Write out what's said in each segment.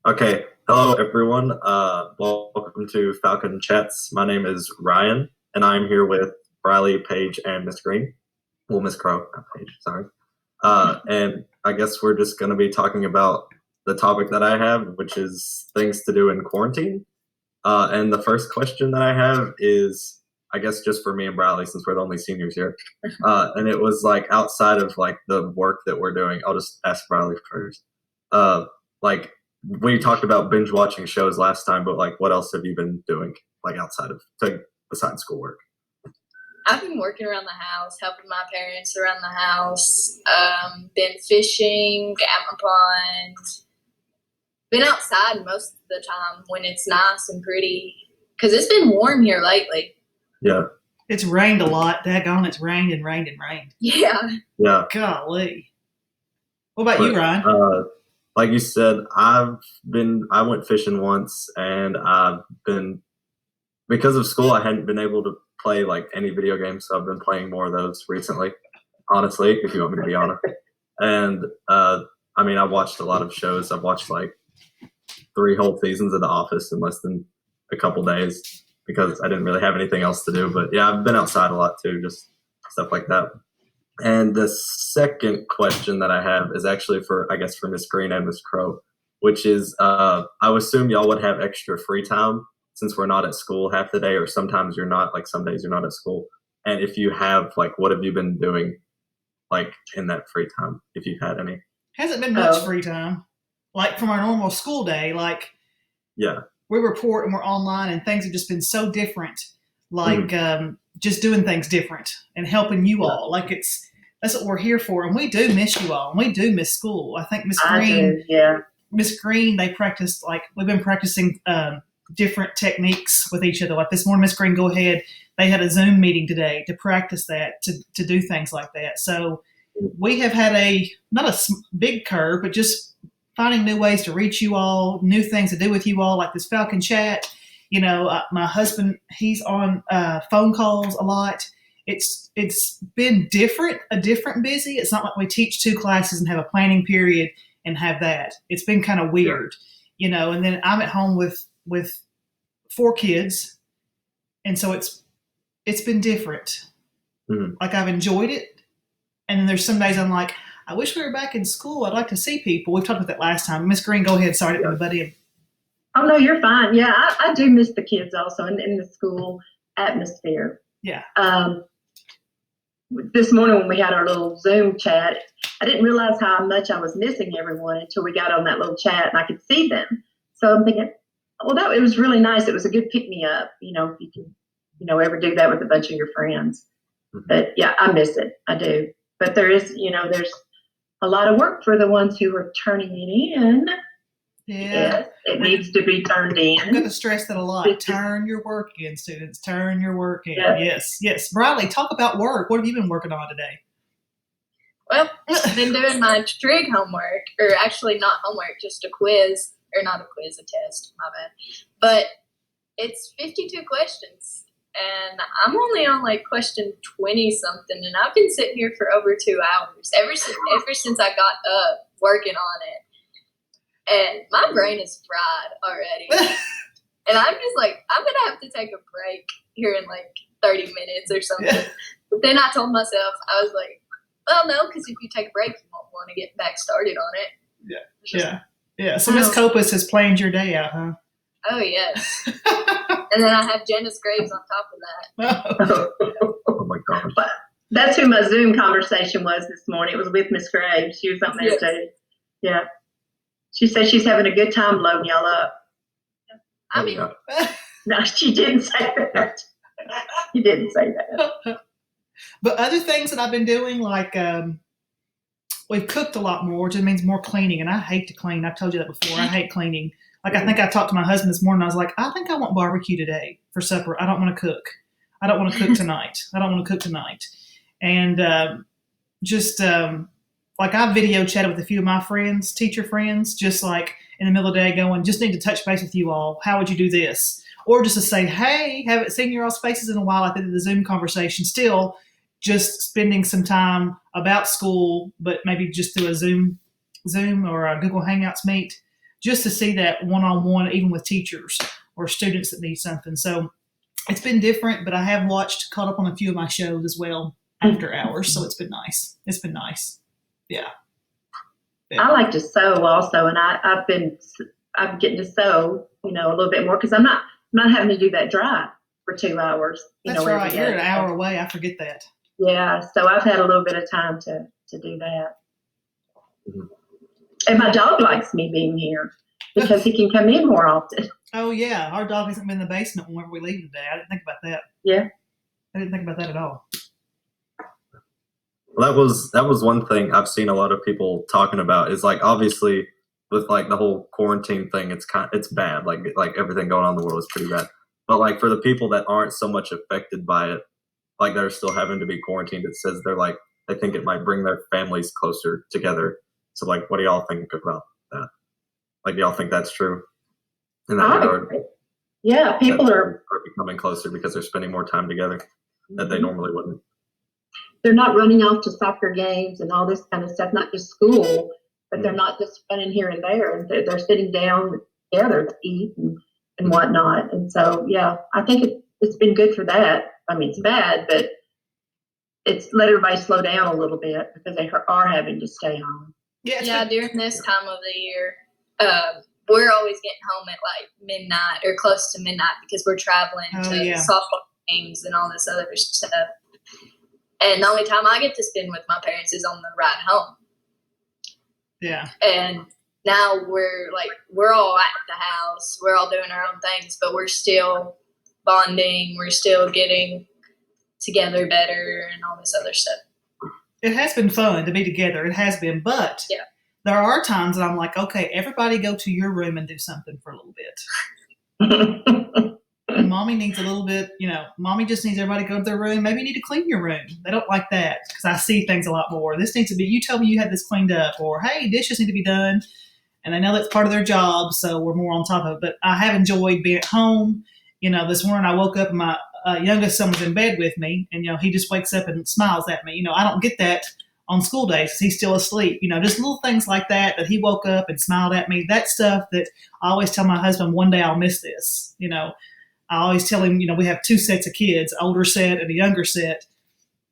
Okay, hello everyone. Welcome to Falcon Chats. My name is Ryan, and I'm here with Riley, Paige, and Miss Green. Well, Miss Crow, not Paige. Sorry. And I guess we're just going to be talking about the topic that I have, which is things to do in quarantine. And the first question that I have is, I guess, just for me and Riley, since we're the only seniors here. And it was like outside of like the work that we're doing. I'll just ask Riley first. Like we talked about binge watching shows last time, but like what else have you been doing like outside of like besides schoolwork? I've been working around the house, helping my parents around the house, been fishing at my pond, been outside most of the time when it's nice and pretty, because it's been warm here lately. Yeah. It's rained a lot. Daggone, it's rained and rained and rained. Yeah. Yeah. Golly. What about you, Ryan? Like you said, I went fishing once, and because of school, I hadn't been able to play like any video games, so I've been playing more of those recently, honestly, if you want me to be honest. And I mean, I watched a lot of shows. I've watched like 3 whole seasons of The Office in less than a couple days because I didn't really have anything else to do. But yeah, I've been outside a lot too, just stuff like that. And the second question that I have is actually for, I guess, for Miss Green and Miss Crow, which is, I would assume y'all would have extra free time since we're not at school half the day, or sometimes you're not, like some days you're not at school. And if you have, like, what have you been doing, like, in that free time, if you've had any? Hasn't been much free time. Like from our normal school day, like yeah, we report and we're online and things have just been so different. Like just doing things different and helping you all. Like that's what we're here for. And we do miss you all. And we do miss school. I think Miss Green, Miss Green, they practiced, like we've been practicing different techniques with each other. Like this morning, Miss Green, go ahead. They had a Zoom meeting today to practice that, to do things like that. So we have had not a big curve, but just finding new ways to reach you all, new things to do with you all, like this Falcon Chat. You know, my husband, he's on phone calls a lot. It's been a different busy. It's not like we teach 2 classes and have a planning period and have that. It's been kind of weird, you know. And then I'm at home with 4 kids, and so it's been different. Mm-hmm. Like I've enjoyed it, and then there's some days I'm like, I wish we were back in school. I'd like to see people. We've talked about that last time. Miss Green, go ahead. Sorry to butt in. Oh, no, you're fine. Yeah, I do miss the kids also in the school atmosphere. Yeah. This morning when we had our little Zoom chat, I didn't realize how much I was missing everyone until we got on that little chat and I could see them. So I'm thinking, well, it was really nice. It was a good pick-me-up, you know, if you can, ever do that with a bunch of your friends. Mm-hmm. But, yeah, I miss it. I do. But there's a lot of work for the ones who are turning it in. Yeah. Yes, it needs to be turned in. I'm going to stress that a lot. Turn your work in, students. Turn your work in. Yes. Riley, talk about work. What have you been working on today? Well, I've been doing my trig homework, or actually not homework, just a quiz, or not a quiz, a test, my bad. But it's 52 questions, and I'm only on like question 20-something, and I've been sitting here for over 2 hours, ever since I got up working on it. And my brain is fried already. And I'm just like, I'm going to have to take a break here in like 30 minutes or something. Yeah. But then I told myself, I was like, well, no, because if you take a break, you won't want to get back started on it. Yeah. So Miss Copus has planned your day out, huh? Oh, yes. And then I have Janice Graves on top of that. Oh, my gosh. But that's who my Zoom conversation was this morning. It was with Miss Graves. She was on there too. Yeah. She said she's having a good time loading y'all up. I mean, no, she didn't say that. You didn't say that. But other things that I've been doing, like we've cooked a lot more, which means more cleaning. And I hate to clean. I've told you that before. I hate cleaning. Like I think I talked to my husband this morning. I was like, I think I want barbecue today for supper. I don't want to cook. tonight. And like I video chatted with a few of my friends, teacher friends, just like in the middle of the day going, just need to touch base with you all. How would you do this? Or just to say, hey, haven't seen your all's faces in a while. I did the Zoom conversation. Still just spending some time about school, but maybe just through a Zoom or a Google Hangouts meet. just to see that one-on-one, even with teachers or students that need something. So it's been different, but I have caught up on a few of my shows as well after hours. So it's been nice. It's been nice. Yeah. I like to sew also, and I'm getting to sew, a little bit more because I'm not having to do that drive for 2 hours. That's right. You're an hour away. I forget that. Yeah, so I've had a little bit of time to do that. And my dog likes me being here because he can come in more often. Oh yeah, our dog hasn't been in the basement whenever we leave today. I didn't think about that. Yeah, I didn't think about that at all. Well, that was one thing I've seen a lot of people talking about is like obviously with like the whole quarantine thing, it's bad. Like everything going on in the world is pretty bad. But like for the people that aren't so much affected by it, like they're still having to be quarantined. It says they think it might bring their families closer together. So like, what do y'all think about that? Like, do y'all think that's true? In that regard? Yeah, people are becoming closer because they're spending more time together that they normally wouldn't. They're not running off to soccer games and all this kind of stuff, not just school, but they're not just running here and there. They're sitting down together to eat and whatnot. And so, yeah, I think it's been good for that. I mean, it's bad, but it's let everybody slow down a little bit because they are having to stay home. Yeah, during this time of the year, we're always getting home at like midnight or close to midnight because we're traveling to softball games and all this other stuff. And the only time I get to spend with my parents is on the ride home. Yeah. And now we're all at the house. We're all doing our own things, but we're still bonding. We're still getting together better and all this other stuff. It has been fun to be together. It has been, but there are times that I'm like, okay, everybody go to your room and do something for a little bit. And mommy needs a little bit, mommy just needs everybody to go to their room. Maybe you need to clean your room. They don't like that because I see things a lot more. This needs to be, you tell me you had this cleaned up, or hey, dishes need to be done. And they know that's part of their job, so we're more on top of it. But I have enjoyed being at home. This morning I woke up and my youngest son was in bed with me, and he just wakes up and smiles at me. I don't get that on school days because he's still asleep. Just little things like that he woke up and smiled at me. That stuff that I always tell my husband, one day I'll miss this. I always tell him, we have 2 sets of kids, older set and a younger set.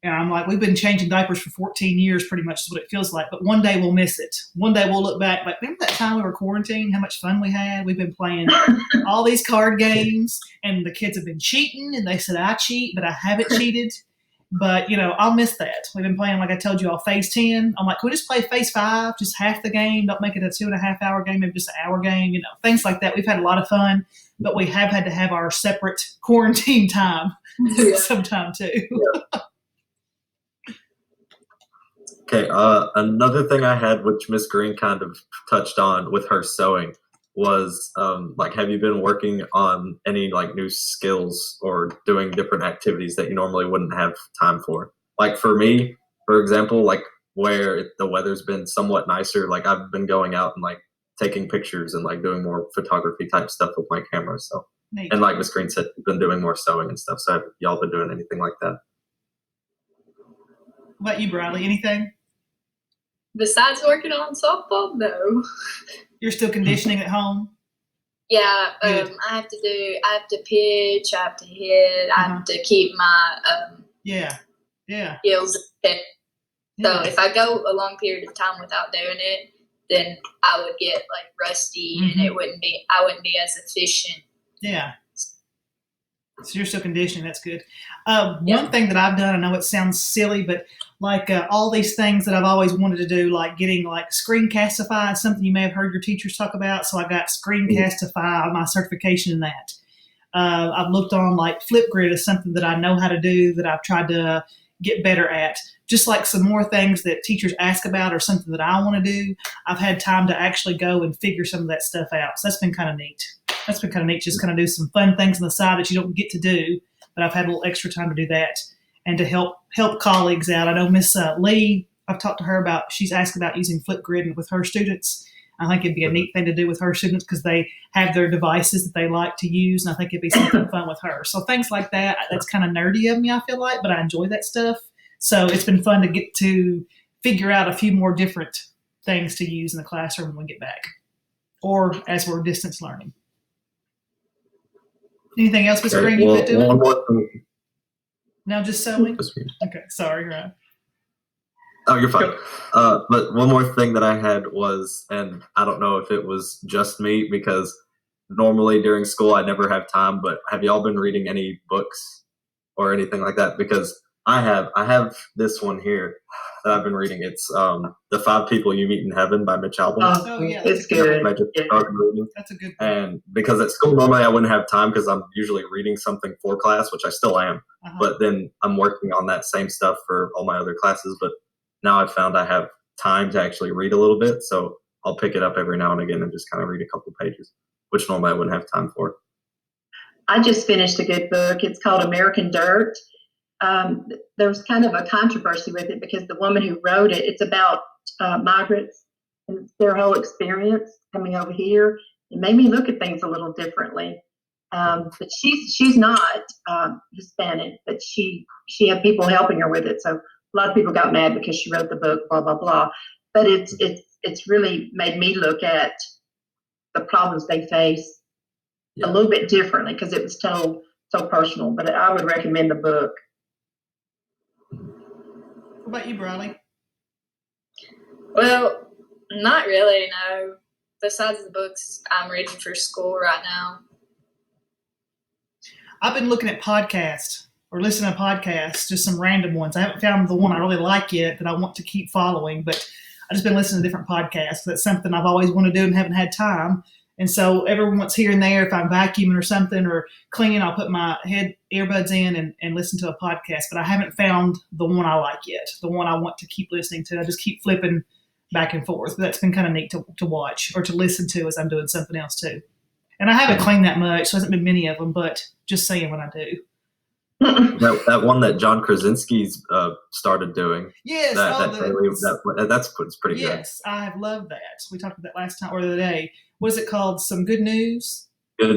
And I'm like, we've been changing diapers for 14 years pretty much is what it feels like. But one day we'll miss it. One day we'll look back like, remember that time we were quarantined, how much fun we had? We've been playing all these card games and the kids have been cheating and they said I cheat, but I haven't cheated. But, I'll miss that. We've been playing, like I told you all, phase 10. I'm like, can we just play phase 5, just half the game? Don't make it a 2.5 hour game, maybe just an hour game, things like that. We've had a lot of fun, but we have had to have our separate quarantine time sometime too. Okay, another thing I had, which Miss Green kind of touched on with her sewing, was have you been working on any new skills or doing different activities that you normally wouldn't have time for? Like for me, for example, where the weather's been somewhat nicer, I've been going out and taking pictures and doing more photography type stuff with my camera. So, Neat. And like Miss Green said, you've been doing more sewing and stuff. So have y'all been doing anything like that? What about you, Bradley? Anything? Besides working on softball, no. You're still conditioning at home? Yeah, I have to pitch, I have to hit, I have to keep my skills fit. So if I go a long period of time without doing it, then I would get rusty and I wouldn't be as efficient. Yeah. So you're still conditioning. That's good. One thing that I've done, I know it sounds silly, but all these things that I've always wanted to do, getting Screencastify, something you may have heard your teachers talk about. So I got Screencastify, my certification in that. I've looked on Flipgrid is something that I know how to do, that I've tried to get better at. Just some more things that teachers ask about or something that I want to do. I've had time to actually go and figure some of that stuff out. So that's been kind of neat. Just kind of do some fun things on the side that you don't get to do, but I've had a little extra time to do that and to help colleagues out. I know Miss Lee, I've talked to her about, she's asked about using Flipgrid with her students. I think it'd be a neat thing to do with her students because they have their devices that they like to use, and I think it'd be something fun with her. So things like that, that's kind of nerdy of me, I feel like, but I enjoy that stuff. So it's been fun to get to figure out a few more different things to use in the classroom when we get back. or as we're distance learning. Anything else, Mr. Green, well, you've been doing? one more thing. Now just sewing? Just me. Okay, sorry, Ryan. Oh, you're fine. But one more thing that I had was, and I don't know if it was just me, because normally during school I never have time, but have y'all been reading any books or anything like that? Because I have this one here that I've been reading. It's The 5 People You Meet in Heaven by Mitch Albom. Oh, yeah, it's good. That's a good book. And because at school normally I wouldn't have time because I'm usually reading something for class, which I still am. But then I'm working on that same stuff for all my other classes. But now I've found I have time to actually read a little bit. So I'll pick it up every now and again and just kind of read a couple pages, which normally I wouldn't have time for. I just finished a good book. It's called American Dirt. There was kind of a controversy with it because the woman who wrote it, it's about migrants and their whole experience coming over here. It made me look at things a little differently. But she's not Hispanic, but she had people helping her with it. So a lot of people got mad because she wrote the book, blah blah blah. But it's really made me look at the problems they face a little bit differently because it was told so personal. But I would recommend the book. What about you, Bradley? Well, not really, no. Besides the books I'm reading for school right now. I've been looking at podcasts or listening to podcasts, just some random ones. I haven't found the one I really like yet that I want to keep following, but I've just been listening to different podcasts. That's something I've always wanted to do and haven't had time. And so every once here and there, if I'm vacuuming or something or cleaning, I'll put my head earbuds in and listen to a podcast. But I haven't found the one I like yet, the one I want to keep listening to. I just keep flipping back and forth. But that's been kind of neat to watch or to listen to as I'm doing something else too. And I haven't cleaned that much, so it hasn't been many of them, but just saying when I do. that one that John Krasinski's started doing. Yes, that's pretty good. Yes, I have loved that. We talked about that last time or the other day. What is it called? Some Good News?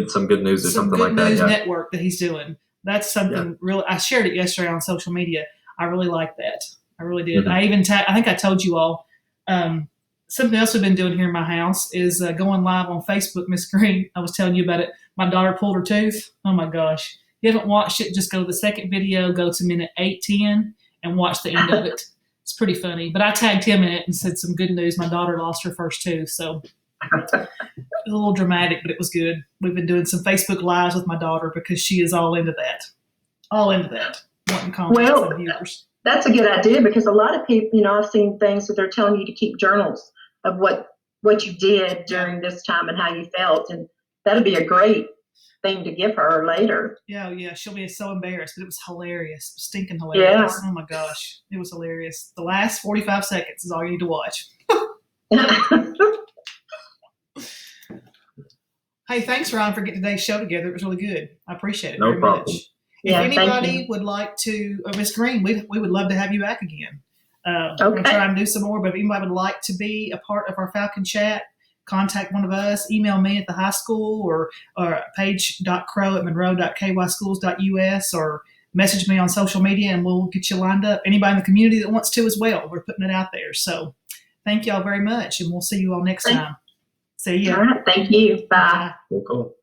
Some Good News or something like that. Some Good News Network that he's doing. That's something real. I shared it yesterday on social media. I really like that. I really did. Mm-hmm. I even I think I told you all. Something else we've been doing here in my house is going live on Facebook, Miss Green. I was telling you about it. My daughter pulled her tooth. Oh, my gosh. If you haven't watched it, just go to the second video, go to minute 8:10, and watch the end of it. It's pretty funny. But I tagged him in it and said some good news. My daughter lost her first tooth, so it was a little dramatic, but it was good. We've been doing some Facebook Lives with my daughter because she is all into that. All into that. Wanting comments from viewers. That's a good idea because a lot of people, I've seen things that they're telling you to keep journals of what you did during this time and how you felt. And that'll be a great thing to give her later. Yeah. She'll be so embarrassed, but it was hilarious. Stinking hilarious. Yeah. Oh my gosh. It was hilarious. The last 45 seconds is all you need to watch. Hey, thanks, Ron, for getting today's show together. It was really good. I appreciate it very much. If anybody would like to, Miss Green, we would love to have you back again. We're going to try and do some more, but if anybody would like to be a part of our Falcon Chat, contact one of us, email me at the high school or page.crow@monroe.kyschools.us or message me on social media and we'll get you lined up. Anybody in the community that wants to as well, we're putting it out there. So thank y'all very much, and we'll see you all next time. See ya. All right, thank you. Bye. Cool.